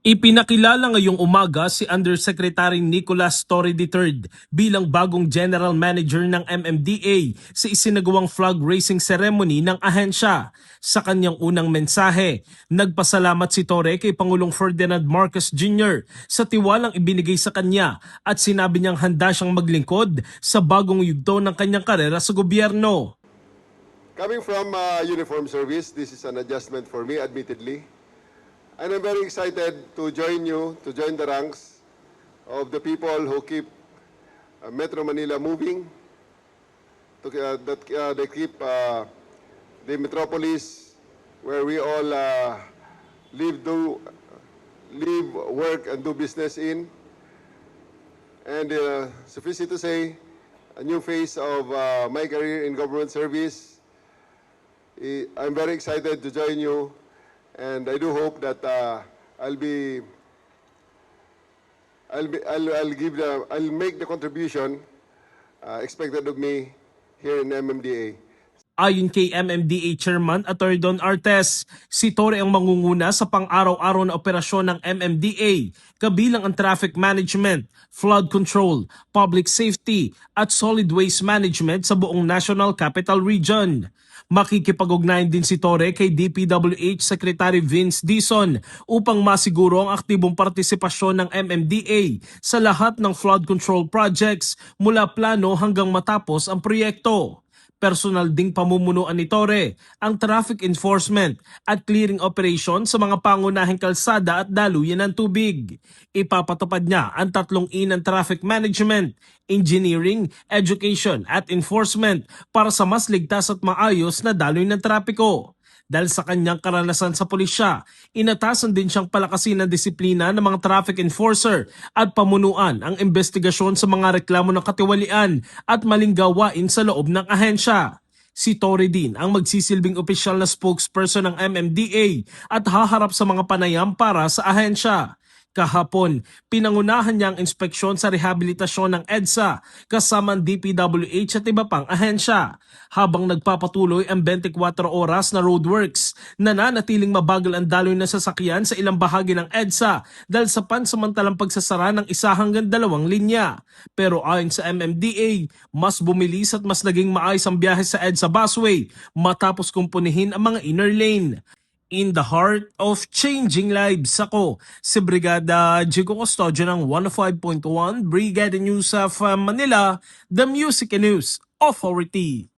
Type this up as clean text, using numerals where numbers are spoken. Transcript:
Ipinakilala ngayong umaga si Undersecretary Nicolas Torre III bilang bagong General Manager ng MMDA sa isinagawang flag raising ceremony ng ahensya. Sa kanyang unang mensahe, nagpasalamat si Torre kay Pangulong Ferdinand Marcos Jr. sa tiwalang ibinigay sa kanya at sinabi niyang handa siyang maglingkod sa bagong yugto ng kanyang karera sa gobyerno. Coming from uniform service, this is an adjustment for me, admittedly. And I'm very excited to join you, to join the ranks of the people who keep Metro Manila moving, that keep the metropolis where we all live, work, and do business in. And suffice it to say, a new phase of my career in government service. I'm very excited to join you. And I do hope that I'll make the contribution expected of me here in MMDA. Ayon kay MMDA Chairman Atty. Don Artes, si Torre ang mangunguna sa pang-araw-araw na operasyon ng MMDA, kabilang ang traffic management, flood control, public safety at solid waste management sa buong National Capital Region. Makikipag-ugnayan din si Torre kay DPWH Secretary Vince Dizon upang masiguro ang aktibong partisipasyon ng MMDA sa lahat ng flood control projects mula plano hanggang matapos ang proyekto. Personal ding pamumunuan ni Torre ang traffic enforcement at clearing operation sa mga pangunahing kalsada at daluyan ng tubig. Ipapatupad niya ang 3 E ng traffic management, engineering, education at enforcement para sa mas ligtas at maayos na daloy ng trapiko. Dahil sa kanyang karanasan sa pulisya, inatasan din siyang palakasin ang disiplina ng mga traffic enforcer at pamunuan ang investigasyon sa mga reklamo ng katiwalian at maling gawain sa loob ng ahensya. Si Torre din ang magsisilbing opisyal na spokesperson ng MMDA at haharap sa mga panayam para sa ahensya. Kahapon, pinangunahan niya ang inspeksyon sa rehabilitasyon ng EDSA kasama ang DPWH at iba pang ahensya. Habang nagpapatuloy ang 24 oras na roadworks, nananatiling mabagal ang daloy ng sasakyan sa ilang bahagi ng EDSA dahil sa pansamantalang pagsasara ng 1 hanggang 2 linya. Pero ayon sa MMDA, mas bumilis at mas naging maayos ang biyahe sa EDSA busway matapos kumpunihin ang mga inner lane. In the heart of changing lives, ako si Brigada Jigo Custodio ng 105.1 Brigada News of Manila, the Music and News Authority.